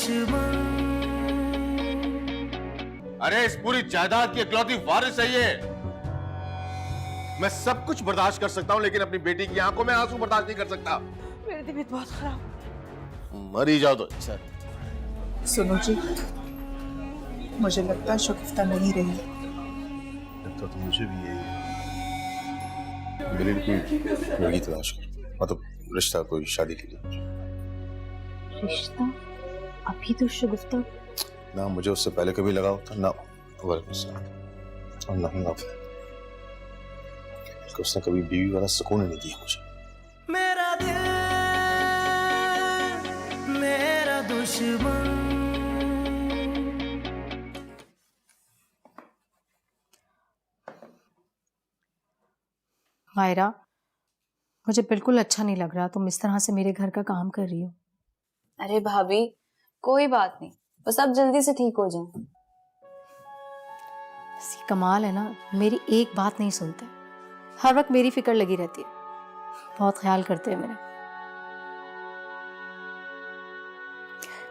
दुश्मन। अरे इस पूरी जायदाद की इकलौती वारिस है ये। मैं सब कुछ बर्दाश्त कर सकता हूं, लेकिन अपनी बेटी की आंखों में आंसू बर्दाश्त नहीं कर सकता। मेरी तबीयत बहुत खराब। मर ही जाओ तो अच्छा। सुनो जी, मुझे लगता है शगुफ्ता नहीं रही। लगता तो मुझे भी यही है। मेरे लिए कोई लड़की तलाश कर, मतलब रिश्ता, कोई शादी के लिए। रिश्ता? अभी तो शगुफ्ता। ना मुझे उससे पहले कभी लगा होता, ना और ना ही अब। उसने कभी बीवी वाला सुकून नहीं दिया मुझे। मेरा दिल मेरा दुश्मन। मायरा, मुझे बिल्कुल अच्छा नहीं लग रहा तुम इस तरह से मेरे घर का काम कर रही हो। अरे भाभी, कोई बात नहीं, बस आप जल्दी से ठीक हो जाएं। कमाल है ना, मेरी एक बात नहीं सुनते, हर वक्त मेरी फिक्र लगी रहती है, बहुत ख्याल करते हैं मेरा।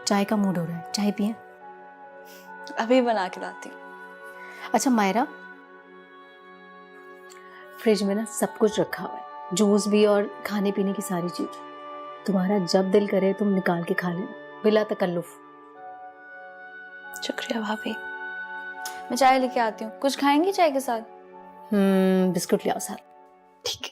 चाय का मूड हो रहा है, चाय पिए? अभी बना के लाती हूँ। अच्छा मायरा, फ्रिज में ना सब कुछ रखा हुआ है, जूस भी और खाने पीने की सारी चीज। तुम्हारा जब दिल करे तुम निकाल के खा लेना, बिला तकल्लुफ। शुक्रिया भाभी। मैं चाय लेके आती हूँ। कुछ खाएंगी चाय के साथ? बिस्कुट ले आओ साथ। ठीक है।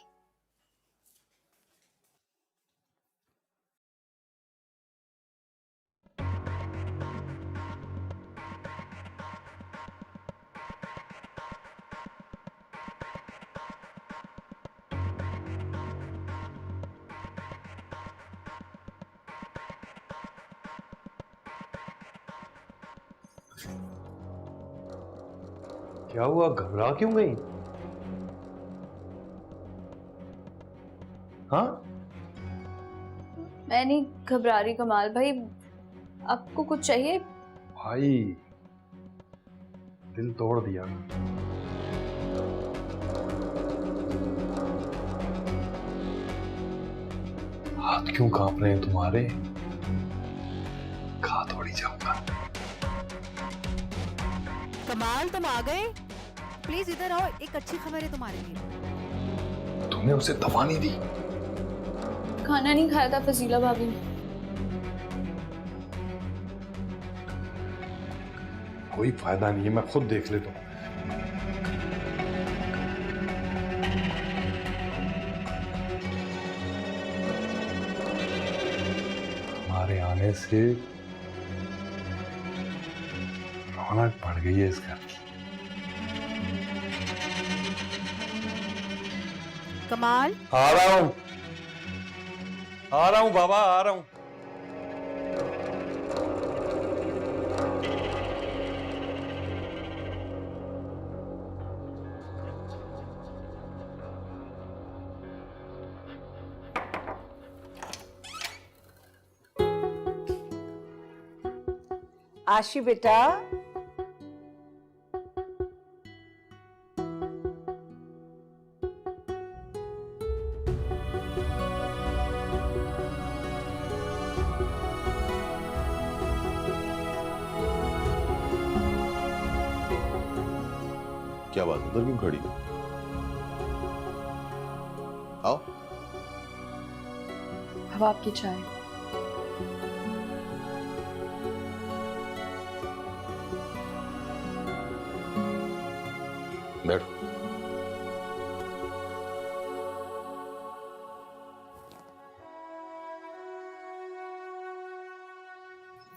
क्या हुआ, घबरा क्यों गई? हाँ? मैं नहीं घबरा रही कमाल भाई, आपको कुछ चाहिए? भाई दिल तोड़ दिया। हाथ क्यों कांप रहे हैं तुम्हारे? खा थोड़ी जाऊंगा। कमाल, तुम आ गए? प्लीज इधर आओ, एक अच्छी खबर है तुम्हारे लिए। तुमने उसे दवा नहीं दी? खाना नहीं खाया था फजीला भाभी ने। कोई फायदा नहीं है, मैं खुद देख लेता हूं। हमारे आने से रौनक बढ़ गई है इस घर की। कमाल, आ रहा हूं बाबा, आ रहा हूं। आशी बेटा, क्या बात, उधर क्यों खड़ी? आओ। अब आपकी चाय। बैठ।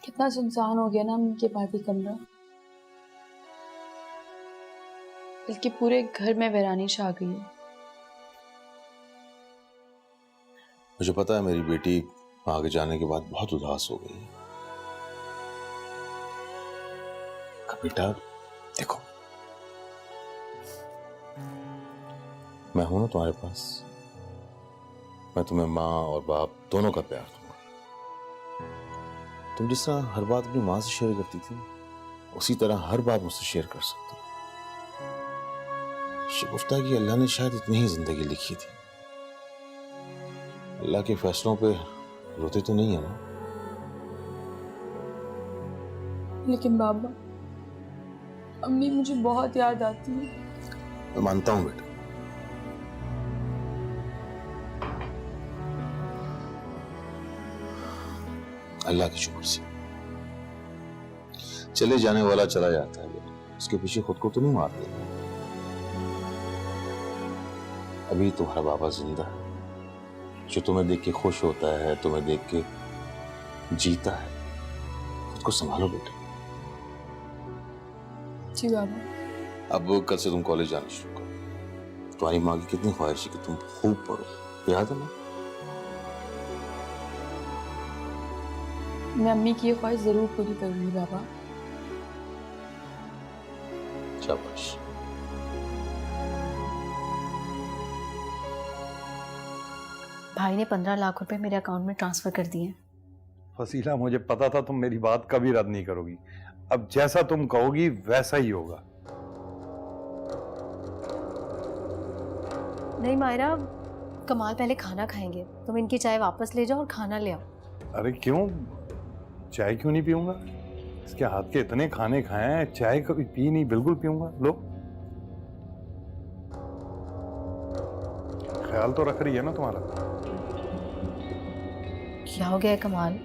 कितना सुनसान हो गया ना उनके पार्टी कमरा, बल्कि पूरे घर में वीरानी छा गई है। मुझे पता है मेरी बेटी आगे जाने के बाद बहुत उदास हो गई है। बेटा देखो, मैं हूं ना तुम्हारे पास। मैं तुम्हें माँ और बाप दोनों का प्यार दूंगा। तुम जिस तरह हर बात अपनी माँ से शेयर करती थी, उसी तरह हर बात मुझसे शेयर कर सकती हो। शगुफ्ता की अल्लाह ने शायद इतनी ही जिंदगी लिखी थी। अल्लाह के फैसलों पे रोते तो नहीं है ना? लेकिन बाबा, अम्मी मुझे बहुत याद आती है। मैं मानता हूं बेटा, अल्लाह के शुक्र से चले जाने वाला चला जाता है बेटा, उसके पीछे खुद को तो नहीं मारते। अभी तुम्हारा बाबा जिंदा है, जो तुम्हें देख के खुश होता है, तुम्हें देख के जीता है। खुद को संभालो बेटा। जी बाबा। अब कल से तुम कॉलेज जाना शुरू करो। तुम्हारी माँ की कितनी ख्वाहिश है कि तुम खूब पढ़ो, याद है ना? मैं अम्मी की ये ख्वाहिश जरूर पूरी करूंगी बाबा। शाबाश। भाई ने 15 लाख रुपए मेरे अकाउंट में ट्रांसफर कर दिए हैं। फसीला, मुझे पता था तुम मेरी बात कभी रद्द नहीं करोगी। अब जैसा तुम कहोगी वैसा ही होगा। नहीं मायरा, कमाल पहले खाना खाएंगे, तुम इनकी चाय वापस ले जाओ और खाना ले आओ। अरे क्यों? चाय क्यों नहीं पीऊंगा? इसके हाथ के इतने खाने खाए हैं, चाय कभी पी नहीं, बिल्कुल पीऊंगा। लो, ख्याल तो रख रही है ना तुम्हारा। क्या हो गया है कमाल?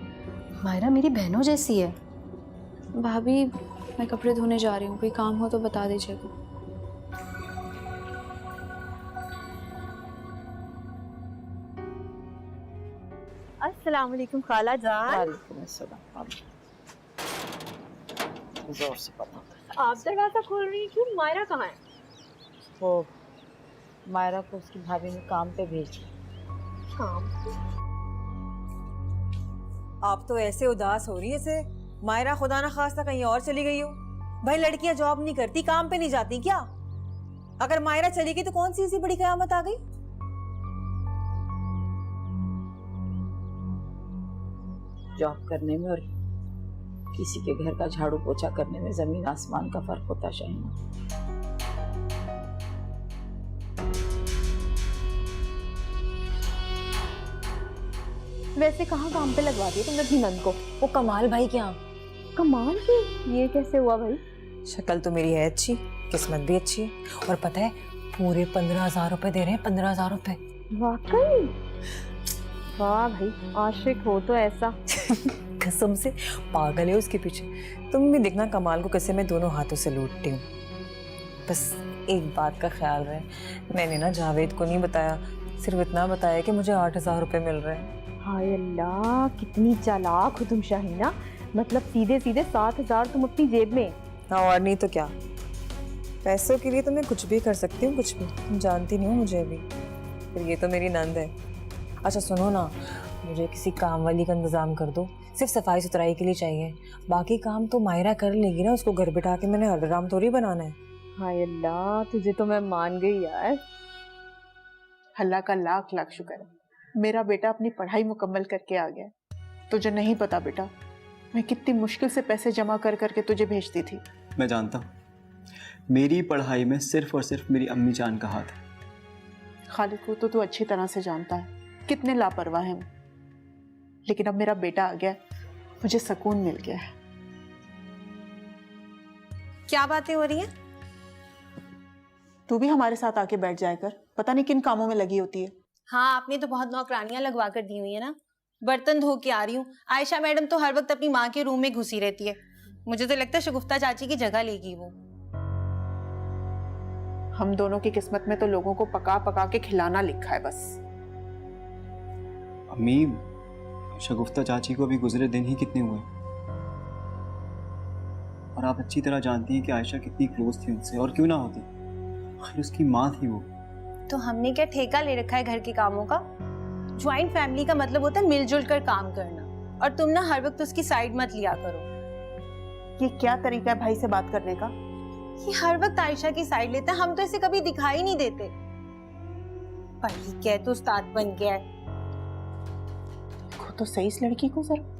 मायरा मेरी बहनों जैसी है। भाभी, मैं कपड़े धोने जा रही हूँ, कोई काम हो तो बता दीजिएगा। अस्सलाम वालेकुम खाला जान। वालेकुम अस्सलाम। जोर से पता। आप दरवाजा खोल रही हैं, क्यों? मायरा कहाँ है? वो मायरा को उसकी भाभी ने काम पे भेज दिया। काम? आप तो ऐसे उदास हो रही है जैसे मायरा खुदा ना खास्ता कहीं और चली गई हो। भाई, लड़कियां जॉब नहीं करती, काम पे नहीं जाती क्या? अगर मायरा चली गई तो कौन सी ऐसी बड़ी कयामत आ गई? जॉब करने में और किसी के घर का झाड़ू पोछा करने में जमीन आसमान का फर्क होता शाहीना। वैसे कहाँ काम पे लगवा दिया तुमने अपनी नंद को? वो कमाल भाई के यहाँ। कमाल की? ये कैसे हुआ भाई? शक्ल तो मेरी है अच्छी, किस्मत भी अच्छी है, और पता है पूरे 15,000 रुपए दे रहे हैं। 15,000 रुपए। वाकई? वाह भाई, आशिक हो तो ऐसा। कसम से पागल है उसके पीछे। तुम भी देखना कमाल को कैसे मैं दोनों हाथों से लूटती हूँ। बस एक बात का ख्याल रहे, मैंने ना जावेद को नहीं बताया, सिर्फ इतना बताया कि मुझे 8,000 रुपए मिल रहे हैं। हाय अल्लाह, कितनी चालाक हो तुम शाहीना। मतलब सीधे सीधे 7,000 तुम अपनी जेब में। हाँ, और नहीं तो क्या। पैसों के लिए तो मैं कुछ भी कर सकती हूँ, कुछ भी। तुम जानती नहीं हो मुझे अभी, फिर ये तो मेरी नंद है। अच्छा सुनो ना, मुझे किसी काम वाली का इंतजाम कर दो, सिर्फ सफाई सुथराई के लिए चाहिए। बाकी काम तो मायरा कर लेगी ना, उसको घर बिठा के मैंने हरराम थोड़ी बनाना है। हाय अल्लाह, तुझे तो मैं मान गई यार। अल्लाह का लाख लाख शुक्र है, मेरा बेटा अपनी पढ़ाई मुकम्मल करके आ गया। तुझे नहीं पता बेटा, मैं कितनी मुश्किल से पैसे जमा कर करके तुझे भेजती थी। मैं जानता हूँ, मेरी पढ़ाई में सिर्फ और सिर्फ मेरी अम्मी जान का हाथ है। खालिद को तो तू अच्छी तरह से जानता है, कितने लापरवाह हैं। लेकिन अब मेरा बेटा आ गया, मुझे सुकून मिल गया है। क्या बातें हो रही हैं? तू भी हमारे साथ आके बैठ जाया कर, पता नहीं किन कामों में लगी होती है। हाँ, आपने तो बहुत नौकरानियां लगवा कर दी हुई है ना। बर्तन धो के आ रही हूँ, आयशा मैडम तो हर वक्त अपनी माँ के रूम में घुसी रहती है। मुझे तो लगता है शगुफ्ता चाची की जगह लेगी वो। हम दोनों की किस्मत में तो लोगों को पका पका के खिलाना लिखा है बस। अम्मी, शगुफ्ता चाची को अभी गुजरे दिन ही कितने हुए, और आप अच्छी तरह जानती हैं कि आयशा कितनी क्लोज थी उनसे, और क्यों ना होती, आखिर उसकी माँ थी वो। तो हमने क्या ठेका ले रखा है घर के कामों का? ज्वाइंट फैमिली का मतलब होता है मिलजुल कर काम करना, और तुम ना हर वक्त उसकी साइड मत लिया करो। ये क्या तरीका है भाई से बात करने का? ये हर वक्त आयशा की साइड लेता है, हम तो इसे कभी दिखाई नहीं देते। पढ़ी क्या तो उस्ताद बन गया है। देखो तो सही इस लड़की को जरा।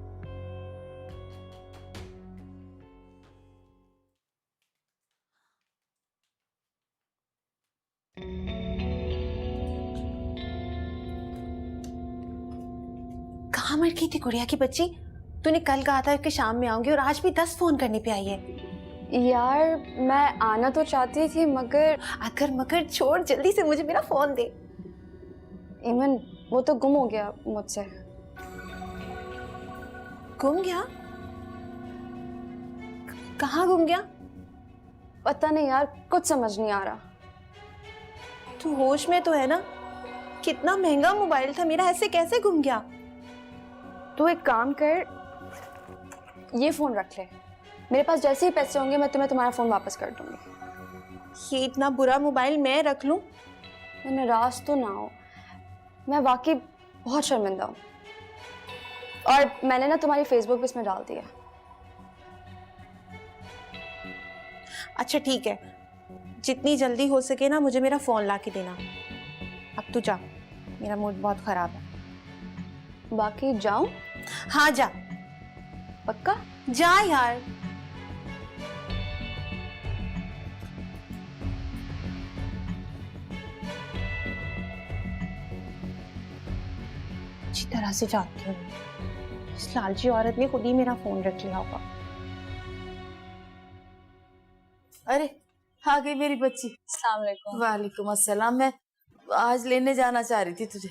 कहाँ मर गई थी गुड़िया की बच्ची? तूने कल कहा था कि शाम में आऊंगी और आज भी 10 फोन करने पे आई है। यार मैं आना तो चाहती थी अगर मगर छोड़, जल्दी से मुझे मेरा फोन दे। ईमन वो तो गुम हो गया मुझसे। गुम गया? कहाँ गुम गया? पता नहीं यार, कुछ समझ नहीं आ रहा। तू होश में तो है ना? कितना महंगा मोबाइल था मेरा, ऐसे कैसे गुम गया? तू एक काम कर, ये फोन रख ले, मेरे पास जैसे ही पैसे होंगे मैं तुम्हें तुम्हारा फोन वापस कर दूंगी। ये इतना बुरा मोबाइल मैं रख लूं? मैं नाराज तो ना हो, मैं वाकई बहुत शर्मिंदा हूँ। और मैंने ना तुम्हारी फेसबुक पे इसमें डाल दिया। अच्छा ठीक है, जितनी जल्दी हो सके ना मुझे मेरा फोन ला के देना। अब तू जा, मेरा मूड बहुत खराब है। बाकी जाऊं? हाँ जा, पक्का? जा यार। अच्छी तरह से जाती हूँ, इस लालची औरत ने खुद ही मेरा फोन रख लिया होगा। अरे आ गई मेरी बच्ची। अस्सलाम वालेकुम। वालेकुम अस्सलाम। मैं आज लेने जाना चाह रही थी तुझे।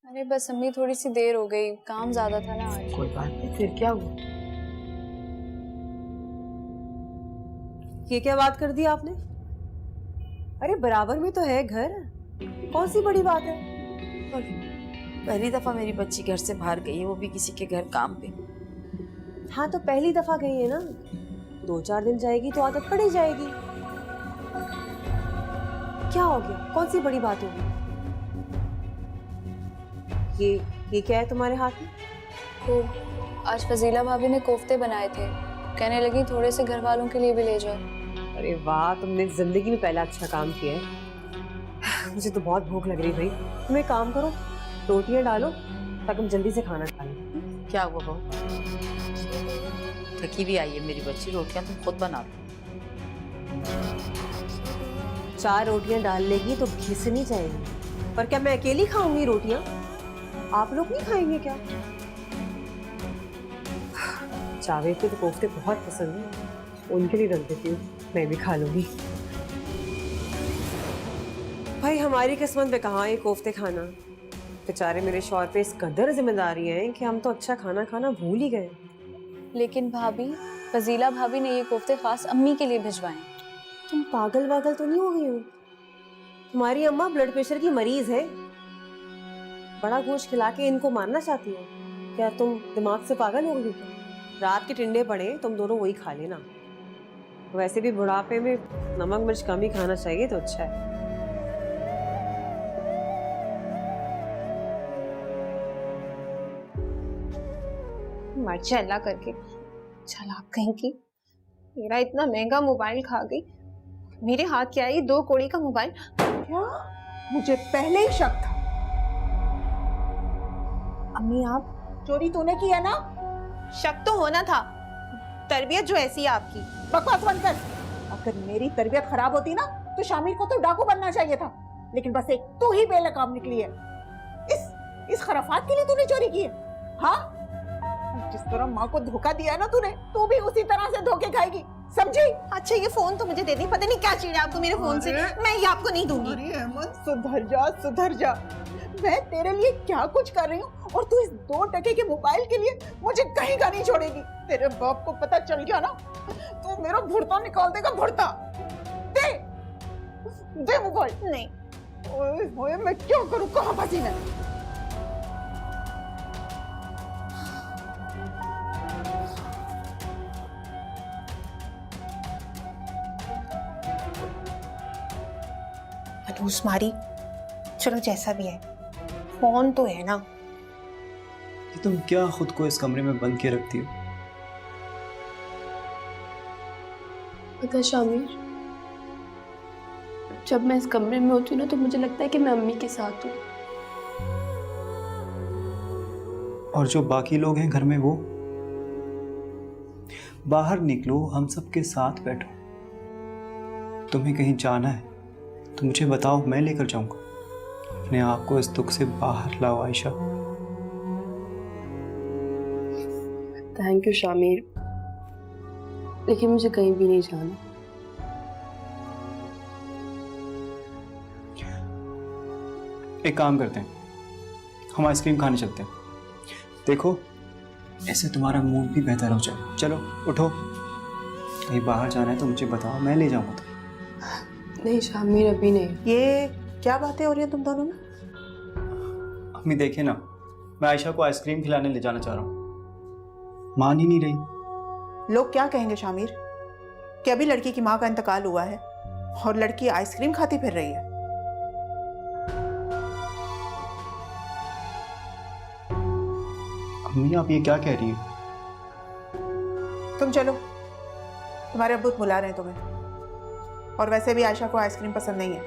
अरे बस अम्मी थोड़ी सी देर हो गई, काम ज्यादा था ना आज। कोई बात नहीं, फिर क्या हुआ? ये क्या बात कर दी आपने? अरे बराबर में तो है घर, कौन सी बड़ी बात है? और पहली दफा मेरी बच्ची घर से बाहर गई है, वो भी किसी के घर काम पे। हाँ तो पहली दफा गई है ना, 2-4 दिन जाएगी तो आदत पड़ ही जाएगी। क्या हो गया, कौन सी बड़ी बात होगी? ये क्या है तुम्हारे हाथ में? तो आज फजीला भाभी ने कोफ्ते बनाए थे, कहने लगी थोड़े से घर वालों के लिए भी ले जाओ। अरे वाह, तुमने जिंदगी में पहला अच्छा काम किया है। मुझे तो बहुत भूख लग रही भाई। तुम एक काम करो, रोटियां डालो ताकि हम जल्दी से खाना खा लें। क्या हुआ बहू? थकी भी आई है मेरी बच्ची, रोटियां तुम खुद बना लो। 4 रोटियां डाल लेगी तो घिसनी जाएगी। पर क्या मैं अकेली खाऊंगी रोटियां? आप लोग नहीं खाएंगे क्या? जावेद को तो कोफ्ते बहुत पसंद है, उनके लिए रख देती हूँ, मैं भी खा लूंगी। भाई हमारी किस्मत में कहाँ है कोफ्ते खाना। बेचारे मेरे शौहर पे इस कदर जिम्मेदारी है कि हम तो अच्छा खाना खाना भूल ही गए। लेकिन भाभी, फजीला भाभी ने ये कोफ्ते खास अम्मी के लिए भिजवाए। तुम पागल वागल तो नहीं हो गई हो? तुम्हारी अम्मा ब्लड प्रेशर की मरीज है, बड़ा गोश्त खिला के इनको मारना चाहती हो? क्या तुम दिमाग से पागल हो गई हो क्या? रात के टिंडे पड़े, तुम दोनों वही खा लेना। वैसे भी बुढ़ापे में नमक मिर्च कम ही खाना चाहिए तो अच्छा है। मर जाए अल्लाह करके, चालाक कहीं की। मेरा इतना महंगा मोबाइल खा गई, मेरे हाथ क्या है ये 2 कौड़ी का मोबाइल। क्या? मुझे पहले ही शक था। अम्मी आप, चोरी तूने की है ना? शक तो होना था, तरबियत जो ऐसी है आपकी। बकवास बंद कर। अगर मेरी तरबियत खराब होती ना तो शामिर को तो डाकू बनना चाहिए था, लेकिन बस एक तू ही बेलगाम निकली है। इस खराफात के लिए तूने चोरी की है? हाँ, जिस तरह माँ को धोखा दिया ना तूने, तू भी उसी तरह से धोखे खाएगी, समझी? अच्छा ये फोन तो मुझे दे दी, पता नहीं क्या चाहिए आपको मेरे फोन से, मैं ये आपको नहीं दूंगी। अरे अहमद सुधर जा, सुधर जा। मैं तेरे लिए क्या कुछ कर रही हूँ और तू इस 2 टके के मोबाइल के लिए मुझे कहीं का नहीं छोड़ेगी। तेरे बाप को पता चल गया ना तो मेरा भुड़ता निकाल देगा, भुड़ता। दे मोबाइल। नहीं। ओए होए, मैं क्या करूँ, कहाँ फंसी मैं? मनूस मारी, चलो जैसा भी है, फोन तो है ना। कि तुम क्या खुद को इस कमरे में बंद के रखती हो? पता शामिर, जब मैं इस कमरे में होती हूँ ना तो मुझे लगता है कि मैं अम्मी के साथ हूँ। और जो बाकी लोग हैं घर में, वो बाहर निकलो, हम सबके साथ बैठो। तुम्हें कहीं जाना है तो मुझे बताओ, मैं लेकर जाऊंगा। अपने आप को इस दुख से बाहर लाओ आयशा। थैंक यू शामिर, लेकिन मुझे कहीं भी नहीं जाना। एक काम करते हैं, हम आइसक्रीम खाने चलते हैं। देखो ऐसे तुम्हारा मूड भी बेहतर हो जाए। चलो उठो, कहीं बाहर जाना है तो मुझे बताओ, मैं ले जाऊंगा तो। नहीं शामिर, अभी नहीं। ये क्या बातें हो रही हैं तुम दोनों में? अम्मी देखिए ना, मैं आयशा को आइसक्रीम खिलाने ले जाना चाह रहा हूँ, मान ही नहीं रही। लोग क्या कहेंगे शामिर कि अभी लड़की की माँ का इंतकाल हुआ है और लड़की आइसक्रीम खाती फिर रही है। अम्मी आप ये क्या कह रही हैं? तुम चलो, तुम्हारे अब्बू बुला रहे हैं तुम्हें, और वैसे भी आयशा को आइसक्रीम पसंद नहीं है।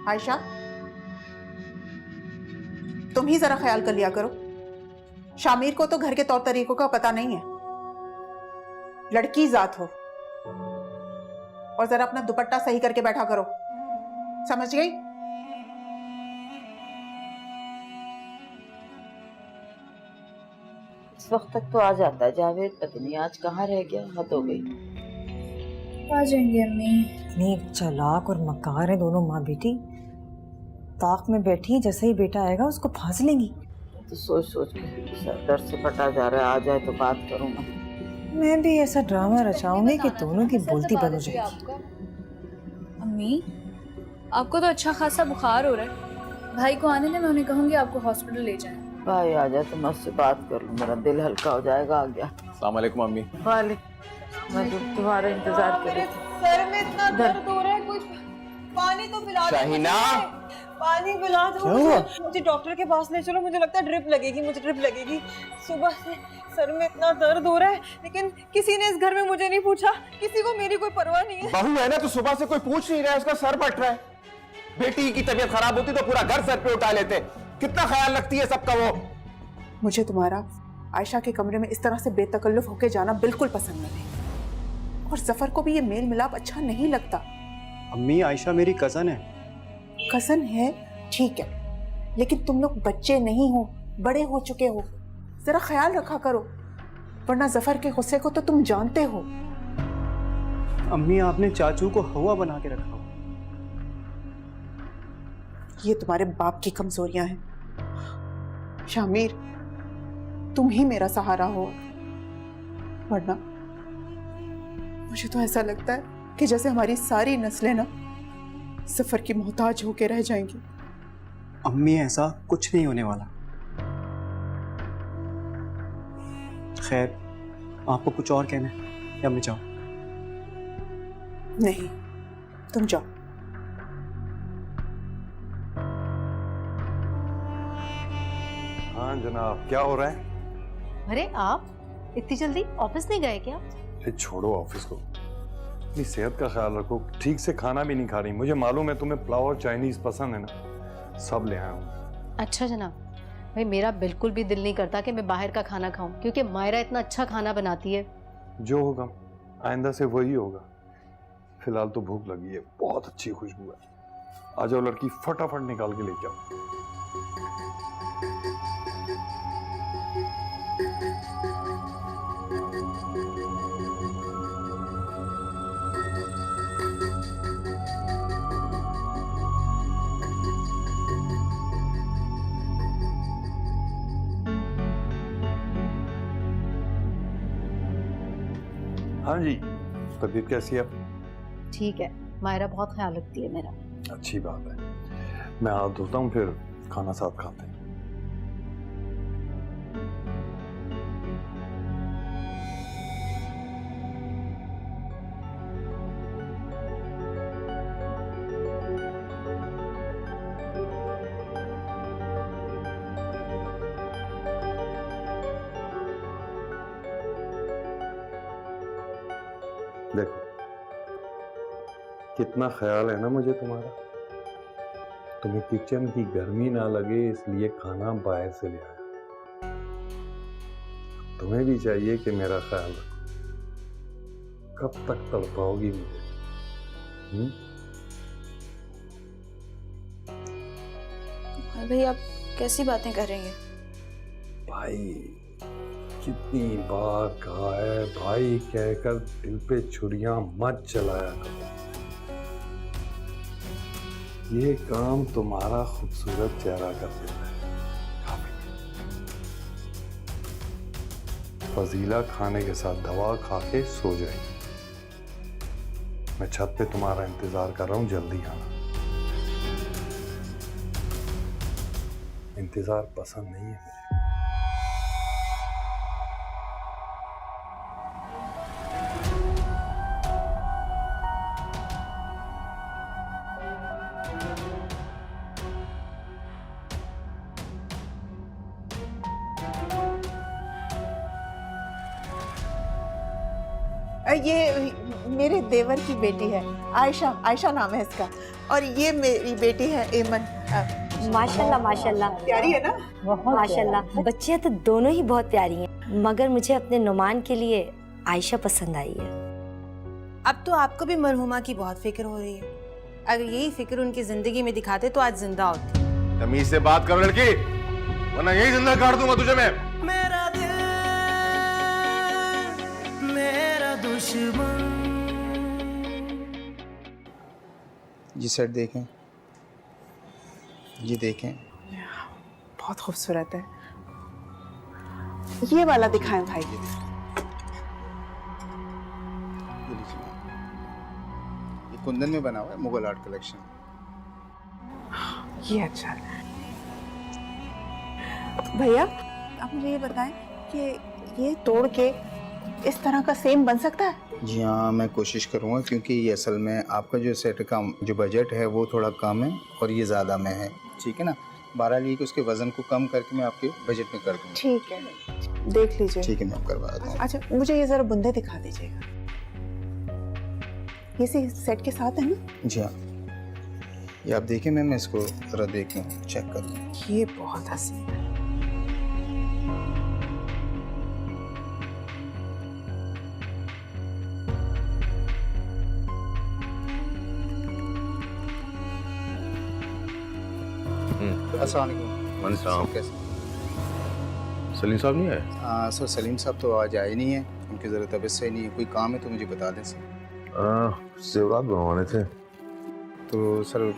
आयशा, तुम ही जरा ख्याल कर लिया करो, शामिर को तो घर के तौर तरीकों का पता नहीं है। लड़की जात हो, और जरा अपना दुपट्टा सही करके बैठा करो, समझ गई? इस वक्त तक तो आ जाता है जावेद, पता नहीं आज कहाँ रह गया, हद हो गई। आ जाएंगे अम्मी। इतनी चालाक और मकार है दोनों माँ बेटी, ताक में बैठी जैसे ही बेटा आएगा उसको फांस लेंगी। तो सोच सोच के सर दर्द से फटा जा रहा है, आ जाए तो बात करूँगा। मैं भी ऐसा ड्रामा रचाऊंगी कि दोनों की बोलती बंद हो जाएगी। अम्मी, आपको तो अच्छा खासा बुखार हो रहा है, भाई को आने दे, मैं उन्हें कहूँगी आपको हॉस्पिटल ले जाएं। भाई आ जाए तो मैं उससे बात कर लूँ, मेरा दिल हल्का हो जाएगा। आ गया। अस्सलाम वालेकुम अम्मी। वालेकुम, मैं तो तुम्हारा इंतजार कर रही थी। सर में इतना दर्द हो रहा है, कोई पानी तो पिला दो। शाहीना, पानी पिला दो मुझे डॉक्टर के पास ले चलो, मुझे लगता है ड्रिप लगेगी, मुझे ड्रिप लगेगी। सुबह से सर में इतना दर्द हो रहा है, लेकिन किसी ने इस घर में मुझे नहीं पूछा, किसी को मेरी कोई परवाह नहीं है। बहू है ना, तो सुबह से कोई पूछ नहीं रहा है, उसका सर फट रहा है। बेटी की तबीयत खराब होती तो पूरा घर सर पे उठा लेते। कितना ख्याल रखती है सबका वो। मुझे तुम्हारा आयशा के कमरे में इस तरह से बेतकल्लुफ होके जाना बिल्कुल पसंद नहीं, और जफर को भी ये मेल मिलाप अच्छा नहीं लगता। अम्मी आयशा मेरी कजन है। कजन है ठीक है, लेकिन तुम लोग बच्चे नहीं हो, बड़े हो चुके हो, जरा ख्याल रखा करो, वरना जफर के गुस्से को तो तुम जानते हो। अम्मी आपने चाचू को हवा बना के रखा हो। ये तुम्हारे बाप की कमजोरियां हैं शामिर, तुम ही मेरा सहारा हो, वरना मुझे तो ऐसा लगता है कि जैसे हमारी सारी नस्लें ना सफर की मोहताज होके रह जाएंगी। अम्मी ऐसा कुछ नहीं होने वाला। खैर आपको कुछ और कहना है या मैं जाऊं? नहीं, तुम जाओ। हाँ जनाब, क्या हो रहा है? अरे आप इतनी जल्दी ऑफिस नहीं गए क्या? अरे छोड़ो ऑफिस को, अपनी सेहत का ख्याल रखो। ठीक से खाना भी नहीं खा रही, मुझे मालूम है तुम्हें पुलाव और चाइनीज पसंद है ना, सब ले आया हूँ। अच्छा जनाब, भाई मेरा बिल्कुल भी दिल नहीं करता कि मैं बाहर का खाना खाऊं, क्योंकि मायरा इतना अच्छा खाना बनाती है। जो होगा आइंदा से वही होगा। फिलहाल तो भूख लगी है, बहुत अच्छी खुशबू है। आ जाओ लड़की, फटाफट निकाल के ले जाओ। हाँ जी, तबीयत कैसी है? ठीक है, मायरा बहुत ख्याल रखती है मेरा। अच्छी बात है। मैं हाथ धोता हूँ, फिर खाना साथ खाते हैं। देखो कितना ख्याल है ना मुझे तुम्हारा। तुम्हें किचन की गर्मी ना लगे इसलिए खाना बाहर से ले आया। तुम्हें भी चाहिए कि मेरा ख्याल रखो। कब तक तड़पाओगी मुझे? भाई आप कैसी बातें कर रही हैं? भाई कितनी बार कहा है, भाई कहकर दिल पे छुरियां मत चलाया करो। ये काम तुम्हारा खूबसूरत चेहरा कर देता है। फजीला खाने के साथ दवा खा के सो जाएगी। मैं छत पे तुम्हारा इंतजार कर रहा हूं, जल्दी आना। इंतजार पसंद नहीं है मुझे। ये मेरे देवर की बेटी है, आयशा, आयशा नाम है इसका। और ये मेरी बेटी है एमन। माशाल्लाह माशाल्लाह, प्यारी है ना? माशाल्लाह। बच्चियां तो दोनों ही बहुत प्यारी हैं, मगर मुझे अपने नुमान के लिए आयशा पसंद आई है। अब तो आपको भी मरहुमा की बहुत फिक्र हो रही है। अगर यही फिक्र उनकी जिंदगी में दिखाते तो आज जिंदा होती। तमीज से बात करो लड़की, वरना यही जिंदा काट दूंगा तुझे मैं। मेरा दिल मेरा दुश्मन। ये सेट देखें, ये देखें, बहुत खूबसूरत है। ये वाला दिखाएं भाई। ये लीजिए, ये कुंदन में बना हुआ है, मुगल आर्ट कलेक्शन। ये अच्छा है। भैया आप मुझे ये बताएं कि ये तोड़ के इस तरह का सेम बन सकता है? जी हाँ, मैं कोशिश करूँगा, क्योंकि ये असल में आपका जो सेट का जो बजट है वो थोड़ा कम है और ये ज़्यादा में है, ठीक है ना। 12 लिए कि उसके वज़न को कम करके मैं आपके बजट में कर दूँगा। ठीक है, देख लीजिए। ठीक है, मैं करवा देता हूँ। अच्छा मुझे ये जरा बुंदे दिखा दीजिएगा। ये सेट के साथ है ना? जी हाँ, ये आप देखें, मैं इसको ज़रा देख लूँ, चेक कर लूँ। ये बहुत हसीन है। अस्सलाम वालेकुम। कैसे? सलीम साहब नहीं आए? सर सलीम साहब तो आज आए नहीं है, उनकी ज़रा तबीयत सही नहीं है। कोई काम है तो मुझे बता दें सर। जेवरात बनवाने थे। तो सर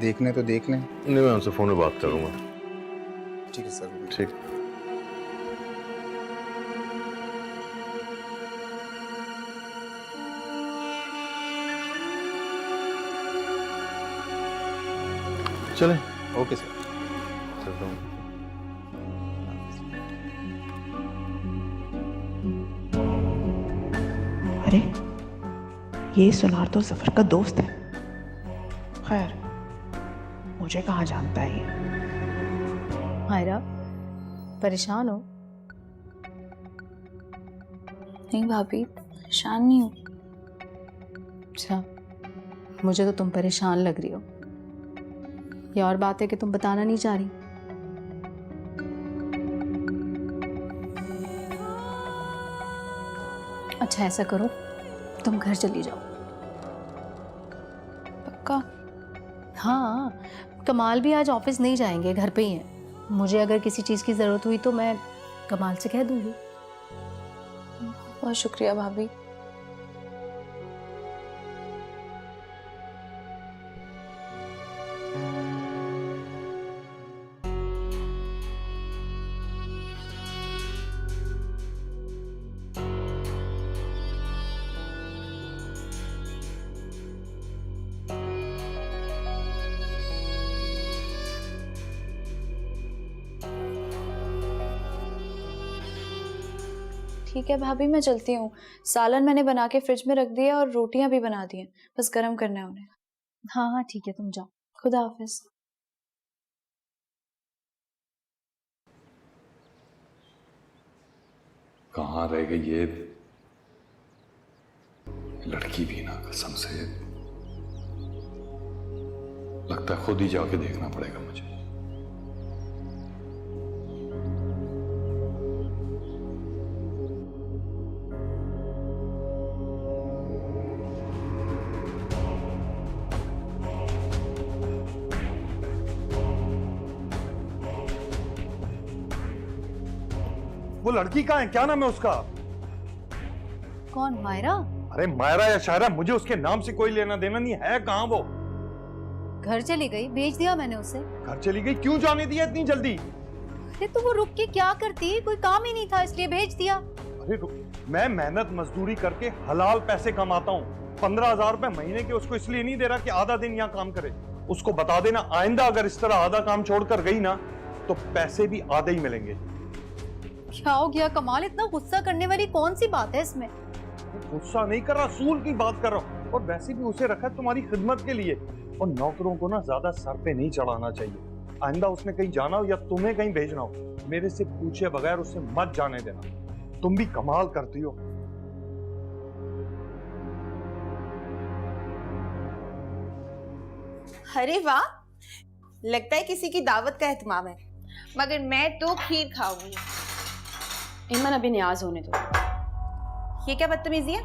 देखने तो देख लें। नहीं, मैं उनसे फोन में बात करूंगा। ठीक है सर। ठीक। चले। Okay sir. चलता हूँ। अरे ये सुनार तो जफर का दोस्त है। खैर मुझे कहाँ जानता है ये? मायरा परेशान हो? नहीं भाभी, परेशान नहीं हूँ। अच्छा, मुझे तो तुम परेशान लग रही हो। ये और बात है कि तुम बताना नहीं चाह रही। अच्छा ऐसा करो, तुम घर चली जाओ। पक्का? हाँ, कमाल भी आज ऑफिस नहीं जाएंगे, घर पे ही हैं। मुझे अगर किसी चीज़ की ज़रूरत हुई तो मैं कमाल से कह दूंगी। बहुत शुक्रिया भाभी। ठीक है भाभी, मैं चलती हूँ। सालन मैंने बना के फ्रिज में रख दिया और रोटियां भी बना दी हैं, बस गर्म करना है उन्हें। हाँ हाँ ठीक है, तुम जाओ। खुदा हाफिज। कहाँ रह गई ये लड़की भी ना, कसम से लगता है खुद ही जाके देखना पड़ेगा मुझे। वो लड़की कहाँ है, क्या नाम है उसका? कौन, मायरा? अरे मायरा या शायरा, मुझे उसके नाम से कोई लेना देना नहीं है। कहाँ वो? घर चली गई, भेज दिया मैंने उसे। घर चली गई? क्यों जाने दिया इतनी जल्दी? अरे तो वो रुक के क्या करती, कोई काम ही नहीं था इसलिए भेज दिया। अरे मैं मेहनत मजदूरी करके हलाल पैसे कमाता हूँ। 15,000 रुपए महीने के उसको इसलिए नहीं दे रहा कि आधा दिन यहाँ काम करे। उसको बता देना आइंदा अगर इस तरह आधा काम छोड़कर गई ना तो पैसे भी आधे ही मिलेंगे। क्या हो गया कमाल, इतना गुस्सा करने वाली कौन सी बात है इसमें? गुस्सा नहीं कर रहा, सूल की बात कर रहा हूँ। और वैसे भी उसे रखा है तुम्हारी खिदमत के लिए। और नौकरों को ना ज्यादा सर पे नहीं चढ़ाना चाहिए। आइंदा उसने कहीं जाना हो या तुम्हें कहीं भेजना हो, मेरे से पूछे बगैर उसे मत जाने देना। तुम भी कमाल करती हो। अरे वाह, लगता है किसी की दावत का एहतमाम है। मगर मैं तो खीर खाऊंगी। ईमन अभी न्याज होने दो। ये क्या बदतमीजी है?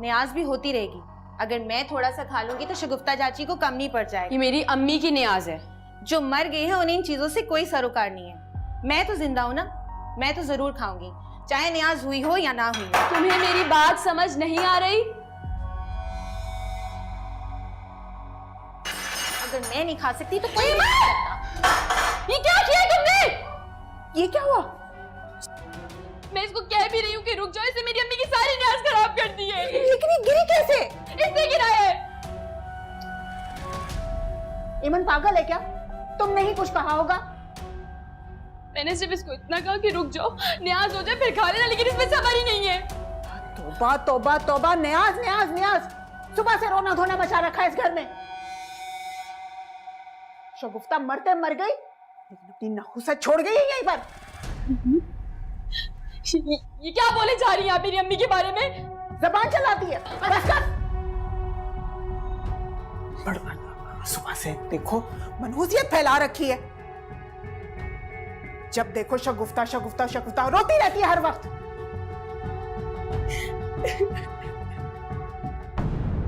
न्याज भी होती रहेगी। अगर मैं थोड़ा सा खा लूंगी तो शगुफ्ता चाची को कम नहीं पड़ जाएगा। ये मेरी अम्मी की न्याज है। जो मर गए हैं उन्हें इन चीजों से कोई सरोकार नहीं है। मैं तो जिंदा हूं ना, मैं तो जरूर खाऊंगी, चाहे न्याज हुई हो या ना हुई हो। तुम्हें मेरी बात समझ नहीं आ रही? अगर मैं नहीं खा सकती तो कोई नहीं खा सकता। ये क्या किया तुमने? ये क्या हुआ? मैं इसको कह भी रही हूँ कि रुक जाओ, इसने मेरी अम्मी की सारी न्याज खराब कर दी है। लेकिन ये गिरी कैसे? इसने गिरा है। ईमन पागल है क्या? तुमने ही कुछ कहा होगा। मैंने सिर्फ इसको इतना कहा कि रुक जाओ, न्याज हो जाए फिर खा लेना, लेकिन इसमें सबर ही नहीं है। तौबा तौबा तौबा, न्याज न्याज न्याज, सुबह से रोना धोना मचा रखा है इस घर में। शगुफ्ता मरते मर गई, लेकिन अपनी नहुसत छोड़ गई है यहीं पर। ये क्या बोले जा रही है आप मेरी अम्मी के बारे में? जबान चलाती है। बस कर। सुबह से देखो मनहूसियत फैला रखी है। जब देखो शगुफ्ता शगुफ्ता शगुफ्ता, रोती रहती है हर वक्त।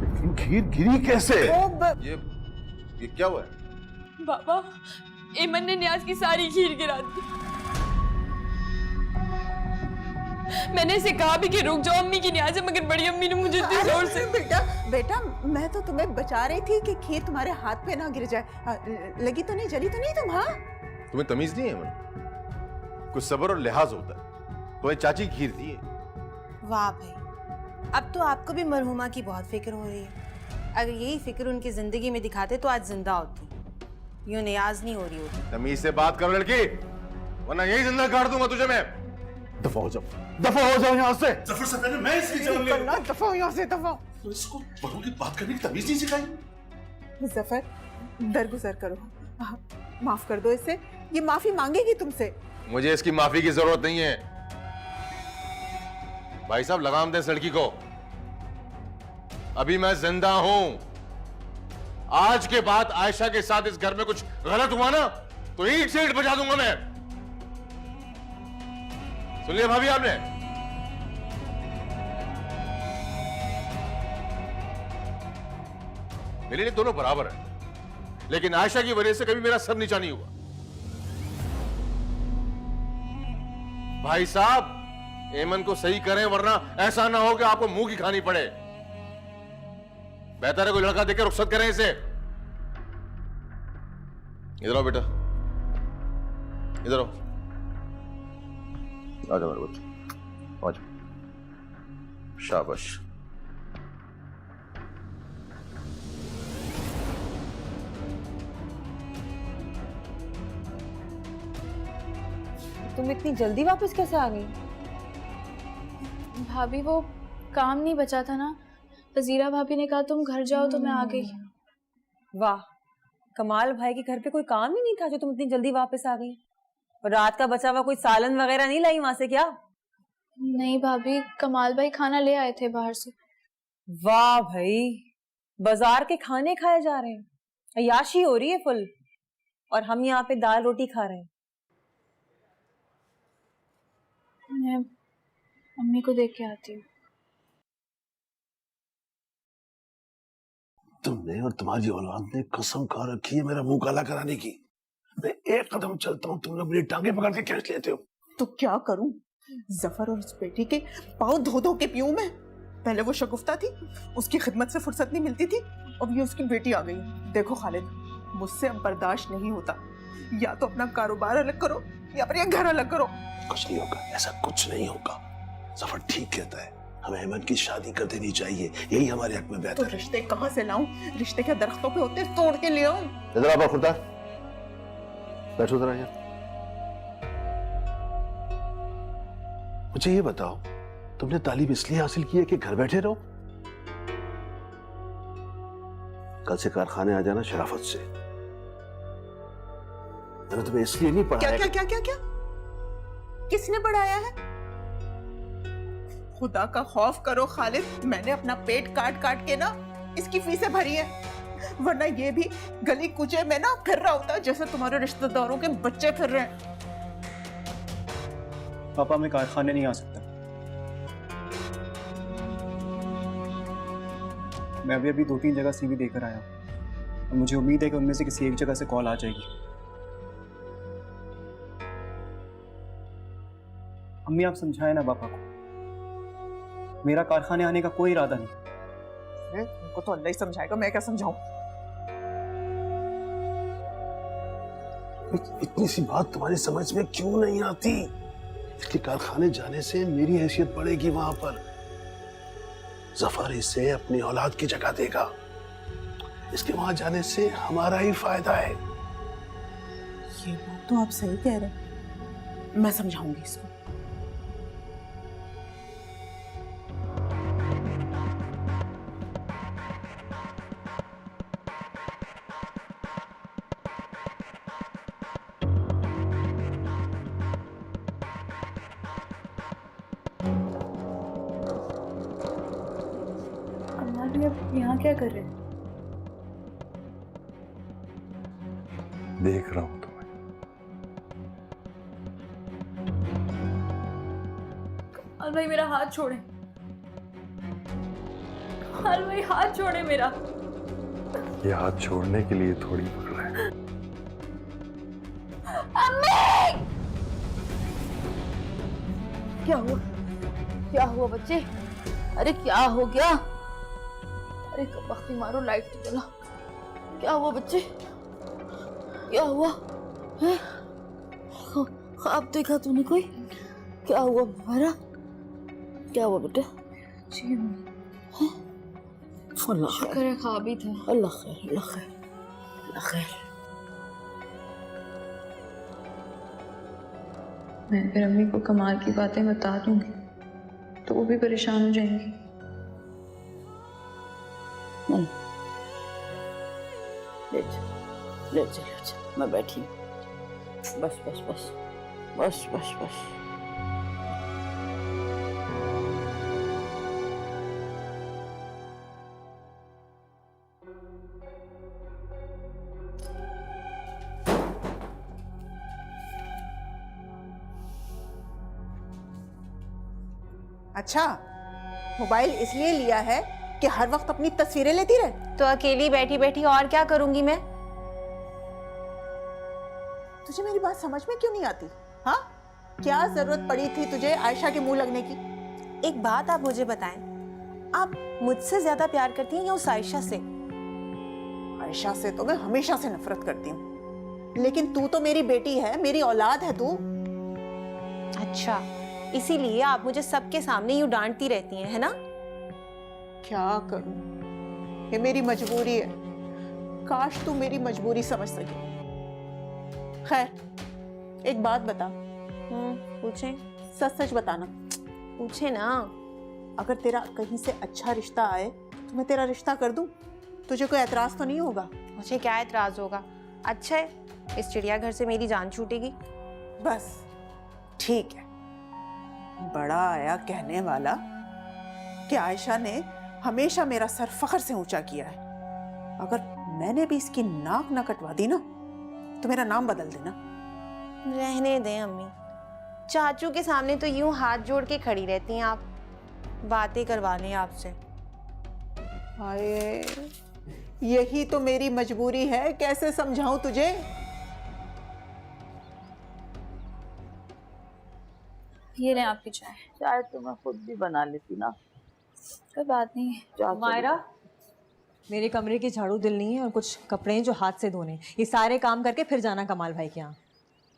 लेकिन खीर गिरी कैसे? ये क्या हुआ है? बाबा, ईमन ने न्याज की सारी खीर गिरा दी। मैंने इसे कहा भी कि रुक जाओ, अम्मी की न्याज है, मगर बड़ी अम्मी ने मुझे इतनी जोर से। बेटा मैं तो तुम्हें बचा रही थी कि खीर तुम्हारे हाथ पे ना गिर जाए। लगी तो नहीं, जली तो नहीं तुम? हाँ, तुम्हें तमीज नहीं है मन? कुछ सब्र और लिहाज होता है। तुम्हें चाची की खीर दी है। वाह भाई, अब तो आपको भी मरहुमा की बहुत फिक्र हो रही है। अगर यही फिक्र उनकी जिंदगी में दिखाते तो आज जिंदा होती, यूं न्याज नहीं हो रही होती। तमीज से बात करो लड़की, वरना यही जिंदा काट दूंगा तुझे मैं। दफा हो जाओ, दफा हो जाओ यहाँ से। जफर से पहले मैं इसकी जान ले लूं। दफा हो यहाँ से, दफा। तो इसको बड़ों की बात करने की तमीज नहीं सिखाई। जफर, दरगुजर करो, माफ कर दो इसे। ये माफी मांगेगी तुमसे। मुझे इसकी माफी की जरूरत नहीं है। भाई साहब लगाम दें इस लड़की को। अभी मैं जिंदा हूं। आज के बाद आयशा के साथ इस घर में कुछ गलत हुआ ना तो ईंट से ईंट बजा दूंगा मैं। सुन लिया भाभी आपने? मेरे लिए दोनों बराबर है, लेकिन आयशा की वजह से कभी मेरा सर नीचा नहीं हुआ। भाई साहब, एमन को सही करें, वरना ऐसा ना हो कि आपको मुंह की खानी पड़े। बेहतर है कोई लड़का देकर रुखसत करें इसे। इधर आओ बेटा, इधर आओ। आ जाओ मेरे बच्चे, आ जाओ। शाबाश। तुम इतनी जल्दी वापस कैसे आ गई? भाभी वो काम नहीं बचा था ना, फजीरा भाभी ने कहा तुम घर जाओ तो मैं आ गई। वाह, कमाल भाई के घर पे कोई काम ही नहीं था जो तुम इतनी जल्दी वापस आ गई। और रात का बचा हुआ कोई सालन वगैरह नहीं लाई वहां से क्या? नहीं भाभी, कमाल भाई खाना ले आए थे बाहर से। वाह भाई, बाजार के खाने खाए जा रहे हैं, अय्याशी हो रही है फुल, और हम यहाँ पे दाल रोटी खा रहे हैं। मैं अम्मी को देख के आती हूँ। तुमने और तुम्हारी औलाद ने कसम खा रखी है मेरा मुंह काला कराने की। मैं एक कदम चलता हूँ, तुम लोग मेरी टांगे पकड़ के खींच लेते हो। तो क्या करूं? जफर और उस बेटी के पाँव धो धो के पीऊं मैं? पहले वो शगुफ्ता थी, उसकी खिदमत से फुर्सत नहीं मिलती थी, अब ये उसकी बेटी आ गई। देखो खालिद, मुझसे अब बर्दाश्त नहीं होता। या तो अपना कारोबार अलग करो या फिर ये घर अलग करो। कुछ नहीं होगा, ऐसा कुछ नहीं होगा। जफर ठीक कहता है, हमें अहमद की शादी कर देनी चाहिए, यही हमारे हक में तो बेहतर है। रिश्ते कहाँ से लाऊं? रिश्ते क्या दरख्तों पे होते, तोड़ के ले आऊं? इधर आप खुदा बैठो जरा यार। मुझे ये बताओ, तुमने तालीम इसलिए हासिल की है कि घर बैठे रहो? कल से कारखाने आ जाना शराफत से। मैंने तुम्हें इसलिए नहीं पढ़ाया। क्या क्या क्या क्या क्या? किसने पढ़ाया है? खुदा का खौफ करो खालिद, मैंने अपना पेट काट काट के ना इसकी फीसें भरी है, वरना ये भी गली कुचे में ना फिर रहा होता जैसे तुम्हारे रिश्तेदारों के बच्चे फिर रहे हैं। पापा मैं कारखाने नहीं आ सकता। मैं अभी 2-3 जगह सीवी देकर आया हूँ और मुझे उम्मीद है कि उनमें से किसी एक जगह से कॉल आ जाएगी। अम्मी आप समझाए ना पापा को, मेरा कारखाने आने का कोई इरादा नहीं। उनको तो अल्लाह ही समझाएगा, मैं क्या समझाऊं? इतनी सी बात तुम्हारी समझ में क्यों नहीं आती? इसके कारखाने जाने से मेरी हैसियत बढ़ेगी वहां पर। जफर इसे अपनी औलाद की जगह देगा। इसके वहां जाने से हमारा ही फायदा है। ये बात तो आप सही कह रहे हैं, मैं समझाऊंगी इसको। अब यहाँ क्या कर रहे हैं? देख रहा हूं तुम्हें। कमाल भाई मेरा हाथ छोड़े। कमाल भाई हाथ छोड़े मेरा। ये हाथ छोड़ने के लिए थोड़ी पकड़ा है। अम्मी! क्या हुआ? क्या हुआ बच्चे? अरे क्या हो गया? अरे कबख्ती मारो, लाइट तो जला। क्या हुआ बच्चे? क्या हुआ है? ख्वाब देखा तूने कोई? क्या हुआ मेरा? क्या हुआ बेटा? जी अल्लाह शुक्र है ख्वाब ही था। अल्लाह खैर, अल्लाह खैर, अल्लाह खैर। मैं फिर अम्मी को कमाल की बातें बता दूंगी तो वो भी परेशान हो जाएंगी। ले जा, ले जा, ले जा, मैं बैठी हूँ। बस बस बस बस बस बस। अच्छा, मोबाइल इसलिए लिया है कि हर वक्त अपनी तस्वीरें लेती रहे? तो अकेली बैठी बैठी और क्या करूंगी मैं? तुझे मेरी बात समझ में क्यों नहीं आती? हाँ, क्या जरूरत पड़ी थी तुझे आयशा के मुंह लगने की? एक बात आप मुझे बताएं, आप मुझसे ज्यादा प्यार करती हैं या उस आयशा से? आयशा से तो मैं हमेशा से नफरत करती हूँ, लेकिन तू तो मेरी बेटी है, मेरी औलाद है तू। अच्छा, इसीलिए आप मुझे सबके सामने यूं डांटती रहती हैं, है ना? क्या करूं, ये मेरी मजबूरी है। काश तू मेरी मजबूरी समझ सके। खैर, एक बात बता। पूछें? सच सच बताना। पूछे ना। अगर तेरा कहीं से अच्छा रिश्ता आए तो मैं तेरा रिश्ता कर दूं? तुझे कोई एतराज तो नहीं होगा? मुझे क्या एतराज होगा? अच्छा है, इस चिड़ियाघर से मेरी जान छूटेगी। बस ठीक है। बड़ा आया कहने वाला कि आयशा ने हमेशा मेरा सर फख्र से ऊंचा किया है। अगर मैंने भी इसकी नाक न कटवा दी ना तो मेरा नाम बदल देना। रहने दें अम्मी, चाचू के सामने तो यूं हाथ जोड़ के खड़ी रहती हैं आप, बातें करवा लें आपसे। हाय, यही तो मेरी मजबूरी है, कैसे समझाऊं तुझे? ये लें आपकी चाय। चाय तो मैं खुद भी बना लेती ना। कोई बात नहीं। मायरा, मेरे कमरे की झाड़ू दिलनी है और कुछ कपड़े हैं जो हाथ से धोने। ये सारे काम करके फिर जाना कमाल भाई के यहाँ।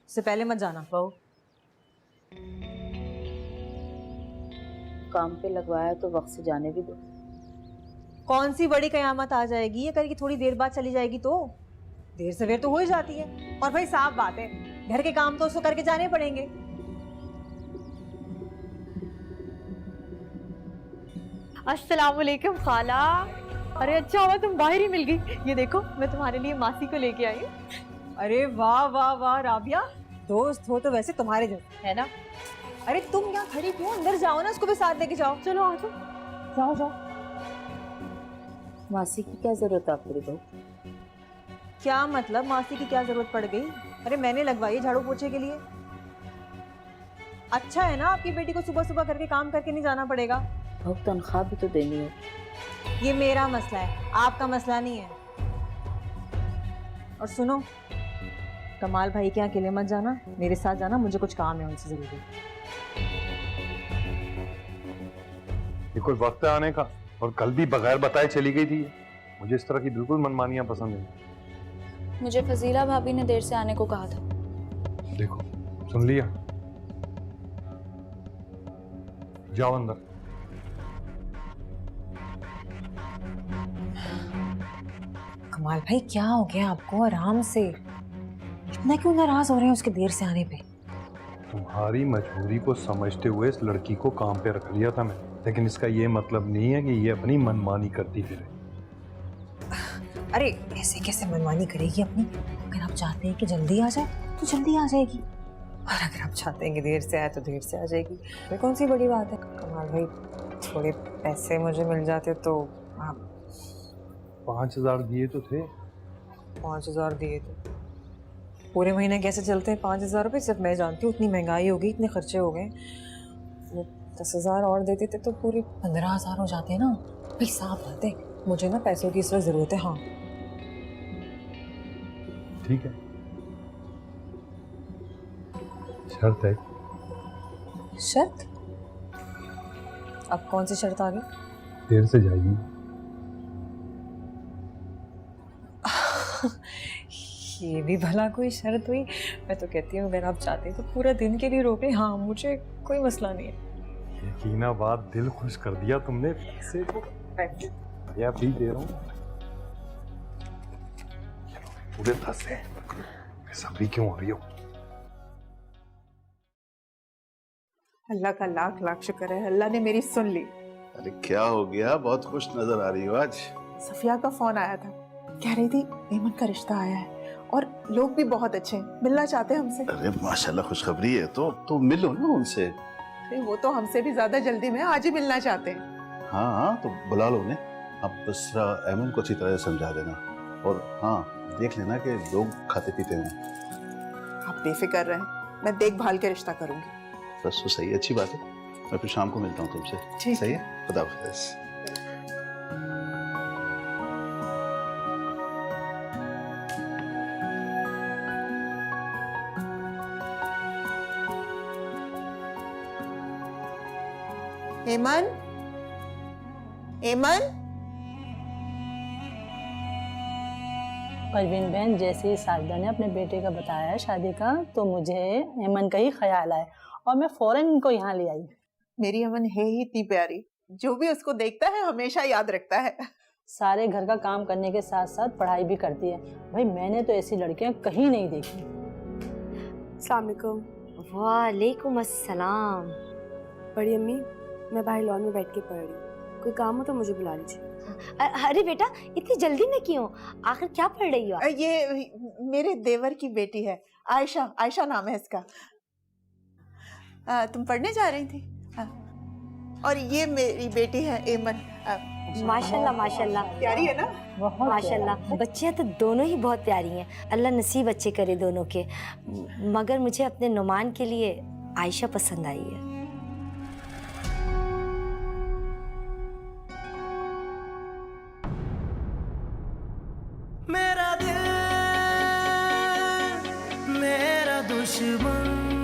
इससे पहले मत जाना। बहू, काम पे लगवाया तो वक्त से जाने भी दो। कौन सी बड़ी कयामत आ जाएगी ये करके थोड़ी देर बाद चली जाएगी तो? देर सवेर तो हो ही जाती है। और भाई साफ बात है, घर के काम तो उसको करके जाने पड़ेंगे। अस्सलाम वालेकुम खाला। अरे अच्छा हुआ तुम बाहर ही मिल गई। ये देखो मैं तुम्हारे लिए मासी को लेके आई हूँ। अरे वाह वाह वाह राबिया, दोस्त हो तो वैसे तुम्हारे जैसे है ना। अरे तुम यहाँ खड़ी क्यों, अंदर जाओ ना, उसको भी साथ लेके जाओ। चलो आ जाओ। जाओ जाओ। मासी की क्या जरूरत है आपकी बहू? क्या मतलब मासी की क्या जरूरत पड़ गई? अरे मैंने लगवाई है झाड़ू पोछे के लिए। अच्छा है ना आपकी बेटी को सुबह सुबह करके काम करके नहीं जाना पड़ेगा। बहू तनख्वाह भी तो देनी है। ये मेरा मसला है, आपका मसला नहीं है। और सुनो, कमाल भाई के यहाँ अकेले मत जाना, मेरे साथ जाना, मुझे कुछ काम है उनसे जरूरी। ये कोई वक्त है आने का? और कल भी बगैर बताए चली गई थी। मुझे इस तरह की बिल्कुल मनमानियां पसंद नहीं। मुझे फजीला भाभी ने देर से आने को कहा था। देखो, सुन लिया, जाओ अंदर। कमाल भाई क्या हो गया आपको? आराम से, इतना क्यों नाराज हो रहे हैं उसके देर से आने पे? तुम्हारी मजबूरी को समझते हुए इस लड़की को काम पे रख लिया था मैंने, लेकिन इसका ये मतलब नहीं है कि ये अपनी मनमानी करती फिरे। अरे ऐसे कैसे मनमानी करेगी अपनी? अगर आप चाहते हैं कि जल्दी आ जाए तो जल्दी आ जाएगी, और अगर आप चाहते हैं कि देर से आए तो देर से आ जाएगी। ये कौन सी बड़ी बात है? कमाल भाई थोड़े पैसे मुझे मिल जाते तो आप। 5000 दिए तो थे। 5000 दिए थे? पूरे महीने कैसे चलते हैं 5000 रुपये? सिर्फ मैं जानती हूँ, इतनी महंगाई हो गई, इतने खर्चे हो गए। वो 10,000 और देते थे तो पूरे 15,000 हो जाते हैं ना। भाई साफ बात है, मुझे ना पैसों की इस वक्त जरूरत है। हाँ ठीक है, शर्त है। शर्त? अब कौन सी शर्त आ गई? देर से जाएगी। ये भी भला कोई शर्त हुई? मैं तो कहती हूँ अगर आप चाहते हैं तो पूरा दिन के लिए रोके। हाँ मुझे कोई मसला नहीं है। यकीना बात, दिल खुश कर दिया तुमने। पैसे तो या भी दे रहा हूँ, पूरे 10 है। बेसब्री क्यों हो रही हो? अल्लाह का लाख लाख शुक्र है, अल्लाह ने मेरी सुन ली। अरे क्या हो गया, बहुत खुश नजर आ रही हो आज। सफिया का फोन आया था, कह रही थी एमन का रिश्ता आया है और लोग भी बहुत अच्छे हैं, मिलना चाहते हैं हमसे। अरे माशाल्लाह, खुशखबरी है तो मिलो ना उनसे। अरे वो तो हमसे भी ज्यादा जल्दी में आज ही मिलना चाहते हैं। हाँ हाँ, तो बुला लो उन्हें। आप बस एमन को अच्छी तरह से समझा देना, और हाँ देख लेना कि लोग खाते पीते हों। आप बेफिक्र रहें, मैं देखभाल के रिश्ता करूंगी। बस तो सही, अच्छी बात है। मैं फिर शाम को मिलता हूँ तुमसे। सही है, खुदा हाफिज़। एमन, एमन। परवीन बहन, जैसे ही साजिदा ने अपने बेटे का बताया है शादी का, तो मुझे एमन का ही ख्याल आया और मैं फौरन इनको यहाँ ले आई। मेरी अमन है ही इतनी प्यारी, जो भी उसको देखता है हमेशा याद रखता है। सारे घर का काम करने के साथ साथ पढ़ाई भी करती है। भाई मैंने तो ऐसी लड़कियां कहीं नहीं देखी। अस्सलाम वालेकुम। वालेकुम अस्सलाम। बड़ी अम्मी, मैं बाहर लॉन में बैठ के पढ़ रही हूँ, कोई काम हो तो मुझे बुला लीजिए। अरे बेटा इतनी जल्दी में क्यों? आखिर क्या पढ़ रही हो? ये मेरे देवर की बेटी है, आयशा। आयशा नाम है इसका। तुम पढ़ने जा रही थी? और ये मेरी बेटी है एमन। माशाल्लाह माशाल्लाह, प्यारी है ना? माशाल्लाह। बच्चियाँ तो दोनों ही बहुत प्यारी हैं, अल्लाह नसीब अच्छे करे दोनों के। मगर मुझे अपने नुमान के लिए आयशा पसंद आई है। मेरा दिल मेरा दुश्मन।